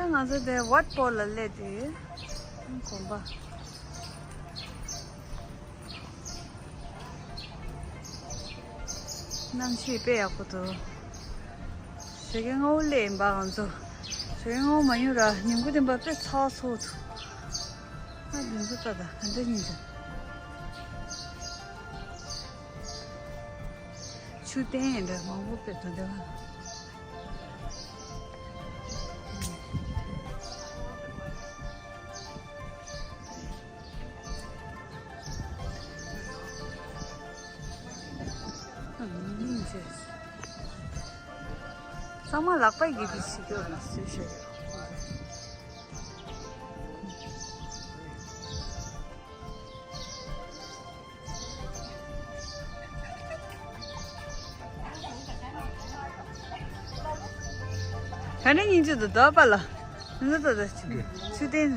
刚刚是在挖包了来的，看吧。能去背啊不多，这个我来吧，俺走，这个我没有了，你不得把别吵吵的，那人不咋的，很多人的。秋天的，忙不别的吧。Sama lakpai gibi siliyorlar şey. Hani ince de daha bala. Ne da çıkıyor. Şu değil.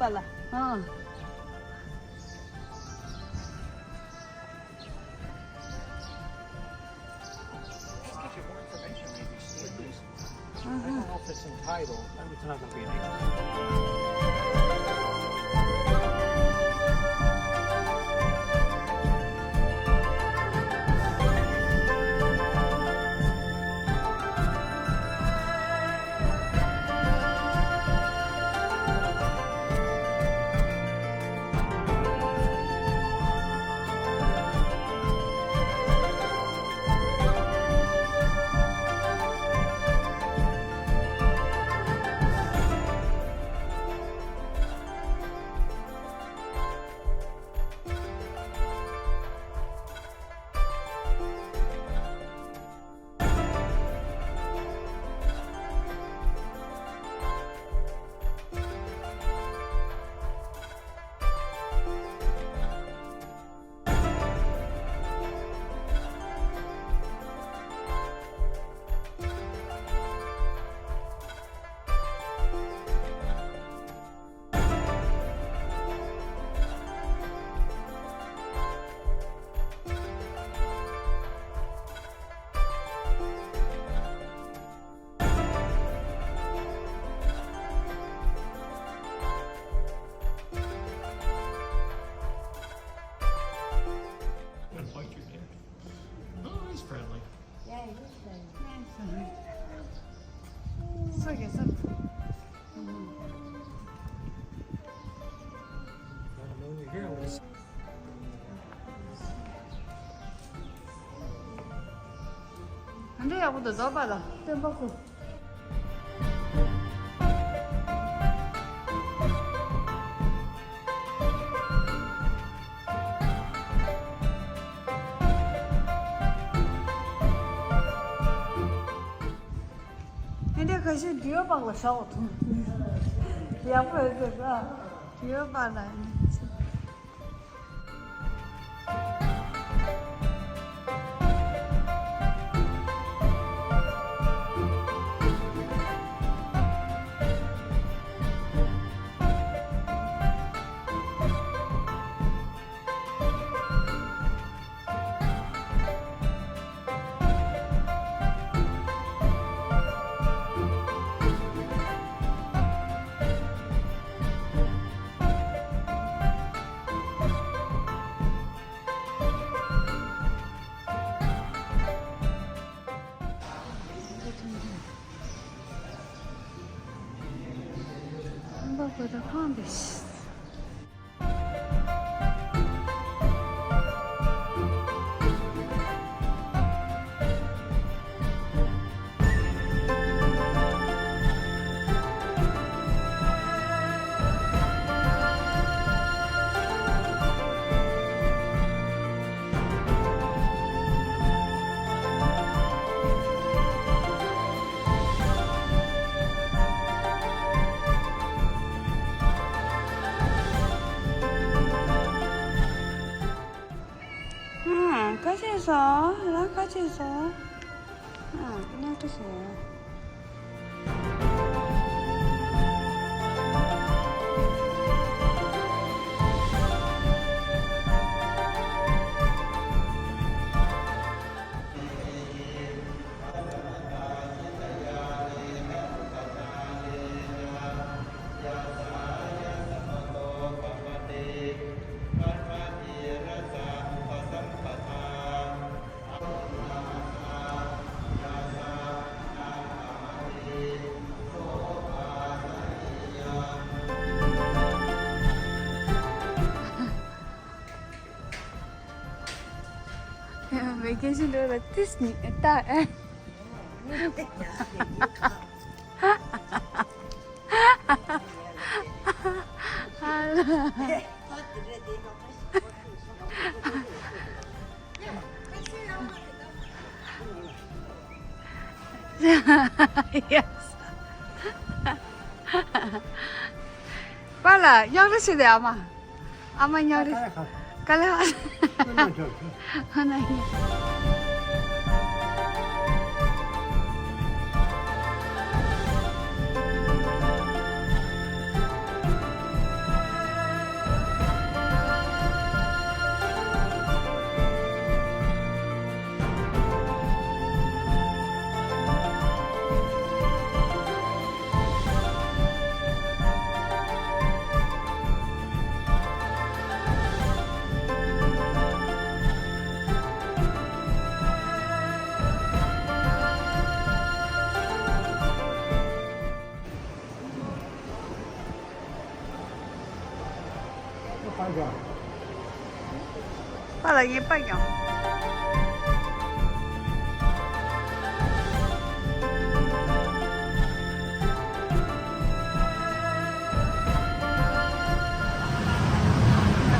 Bala. Ha. I don't know if it's entitled. It's not going to be an friendly. Yeah, it is friendly. Sorry, sorry. 근데 야구도 넣어봐라. 좀 먹고. 근데 그것이 비어방을 사고 돈. 야구에서 비어방을. hamburger'da falan biz. 같이 있어. 나 같이 있어. 응, 그냥 같이 있어. 跟是了迪士尼大哎。Yes. Bala, yavru şimdi ama. Ama yavru. Kale var. Ana. Bala ye bayam.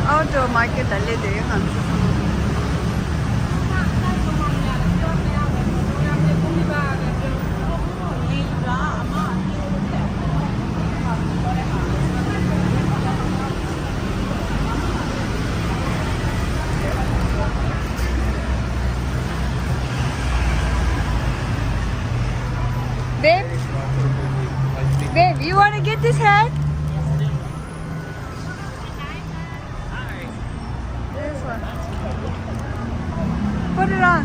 Outdoor market dalle de han. Babe, you want to get this hat? This one. Put it on.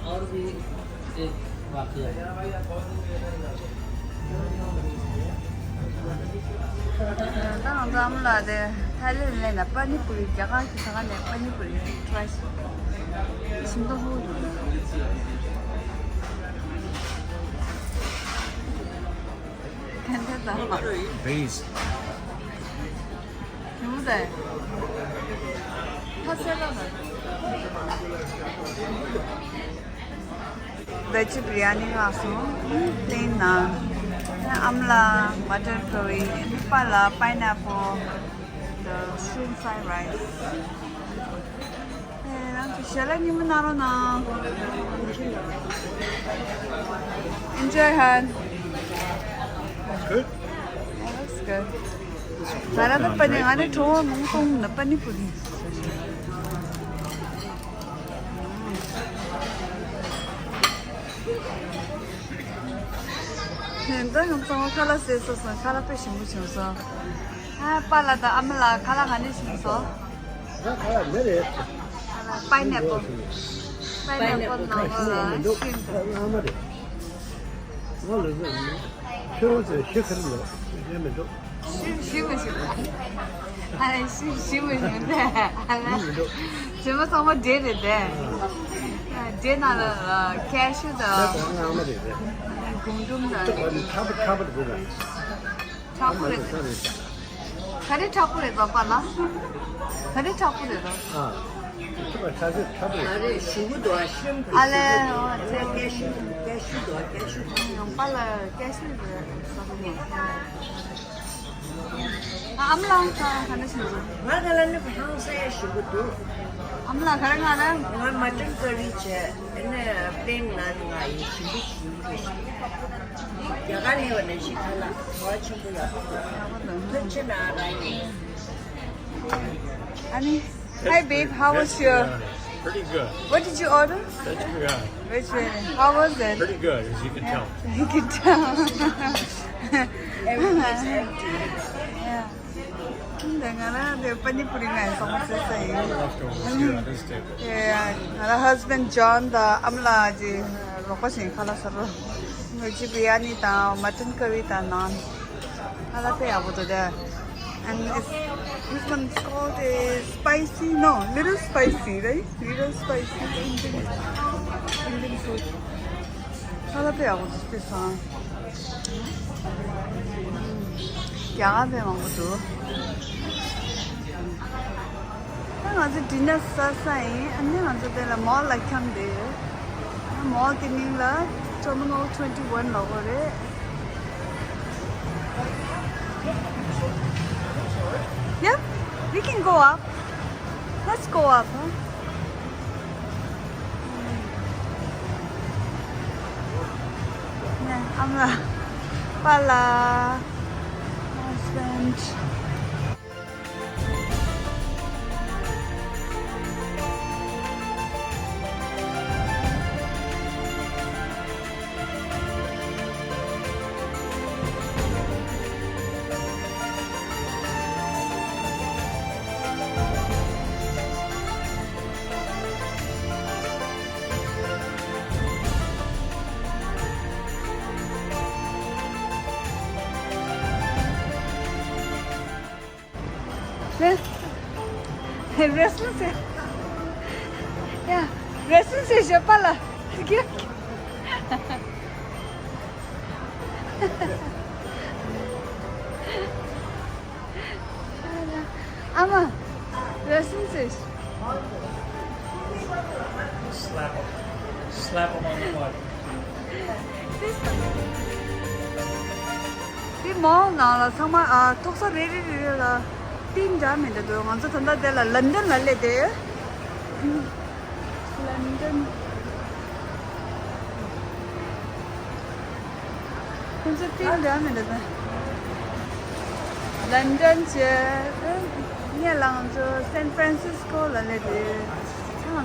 और भी एक बाकी है当咱们来的太冷了，那把你不离家个去看看那把你不离出来，什么都好用。看这咋了？ Base. 牛仔，他写了的。Veg biryani also, plain naan, amla, mutton curry, pala, pineapple, the shrimp fried rice. 샤라님은 알아나. Enjoy, Han. Good. Yeah, looks good. 잘하다 빠니 안에 좋은 몽송 나 빠니 뿌리. 근데 영상을 칼라스 했었어. 칼라 빼시 무시면서. 아, 빨라다 아무라 칼라 가니 싶어서. 파인애플. 파인애플 넣어서 쉼. 쉬고 싶어. 아니 쉬고 싶은데. 제가 정말 데리데. 데나는 캐슈도. 공중도. 초콜릿. 가리 초콜릿 봐라. 가리 초콜릿. 아래 시구도 쉼 알레 제 깨슈도 빨라 깨시를 아무랑 하는 신주 마가라는 항상 시구도 아무나 가는 거는 Nga mutton curry che, ene plain nan nga yi chili chiu. Yaga le wane shi khala, wa chimbu ya. Lunch na rai. 아니, hi babe, how was your? Pretty good. What did you order? That's good. Which way? How was it? Pretty good, as you can tell. You can tell. Everything is empty. Yeah. 근데 나는 내 파니푸리가 있었어요. Leftovers here on this table. Yeah, my husband John the amlaji rokosin khala saro. Veg biryani ta mutton curry ta naan. Hala pe abuto there. And this one is called a spicy, no, little spicy, right? Little spicy Indian food. Hala pe abuto this one. 양아 pe abuto. 아주 디너 사사이 안녕 아주 데라 몰 라이칸데 몰 티닝라 terminal 21 나오래. Yep, we can go up. Let's go up. Huh? Yeah, I'm Pala husband. Wrestling se. Yeah, wrestling se chapala. Kya? Ama, wrestling se. Slap them. Slap them on the butt. Đi mall nào là xong mà thuốc sốt đi là tin ra mình được ngon rất thằng đây là London là lệ thế London không rất tin ra mình được London chứ nghe lòng cho San Francisco là lệ thế sao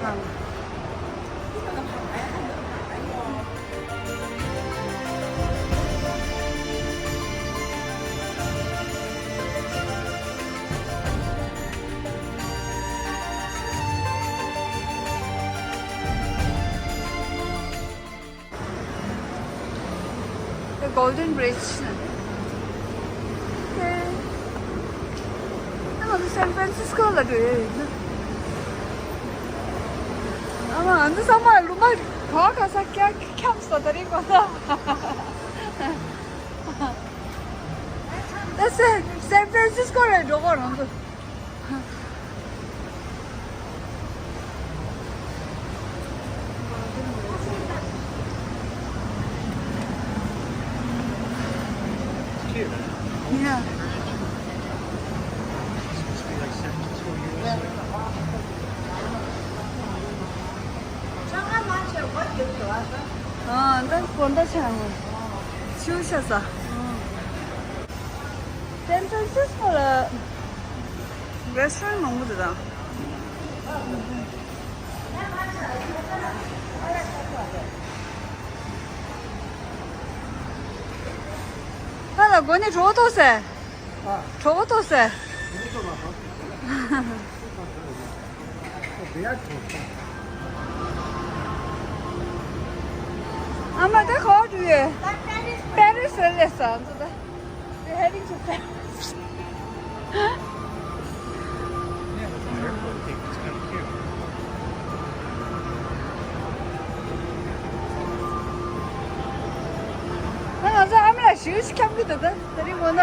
làm Golden Bridge. Okay. I'm in San Francisco là được. Ama anh sao mà lúc mà khó cả sao kia cam sao đấy quá đó. That's it. San Francisco là đâu có đâu. Cute. Yeah. It's supposed to be like San Francisco, USA. 나 본다 참. 치우셨어. 샌프란시스코라 레스토랑 너무 좋다. 하나 거기 저것도 세. 저것도 세. 아마 다 거주에 페리스를 했어. We're heading to Paris. Yeah, that's an airport thing. It's kind of cute. 하나 아무나 시우시켜보거든. 그리고 너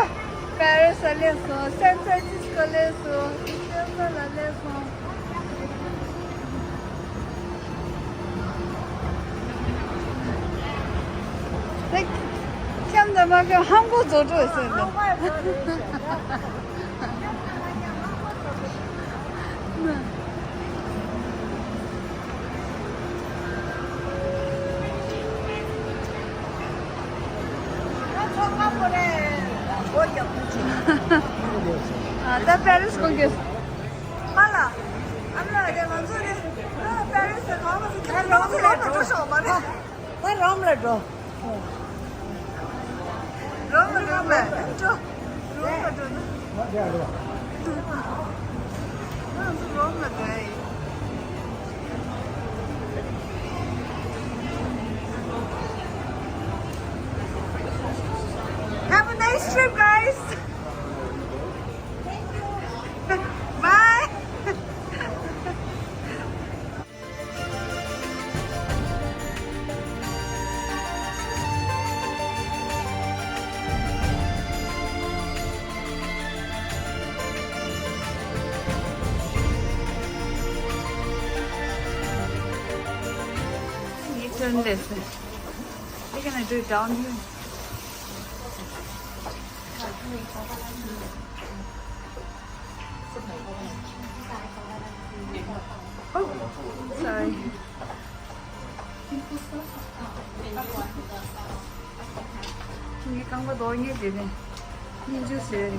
페리스를 했어. 샌프란시스코를 했어. 이스라엘을 했어.现在嘛跟韩国走走似的。나 페리스 공개. 말라. 안나 이제 만수네. 아 페리스 가면서 잘 너무 좋죠 말이. 왜 롬을 줘? 롬을 롬을 줘. 롬을 줘. 롬을 돼. Have a nice trip, guys. Bye. You turn this. We're gonna do it down here. Oh, sorry. 이게 깡과 너희 되네. 민주스.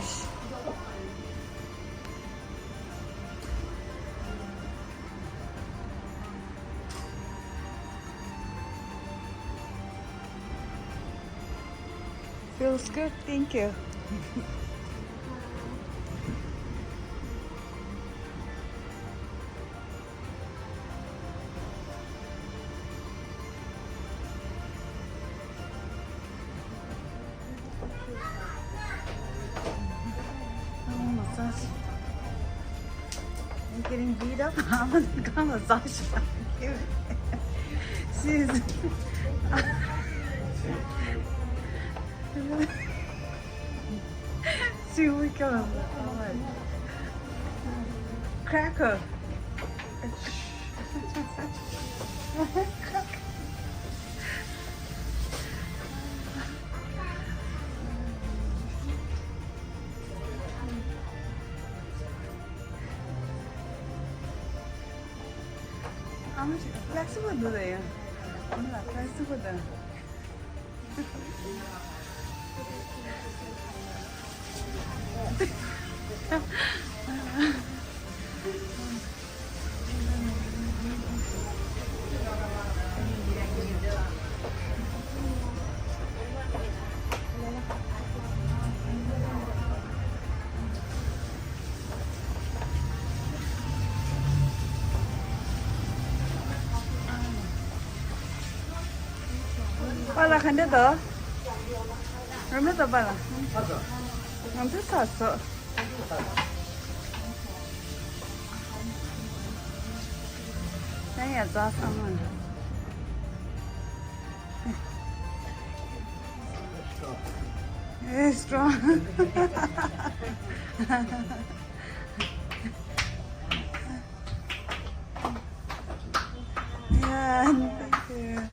Feels good, thank you. Massage. I'm getting beat up. I'm gonna massage. She's. See, we got cracker. I'm flexible today. I'm not flexible. Bala kan dia tu? Ramai tu bala. Nanti satu. Saya dah sama. Strong.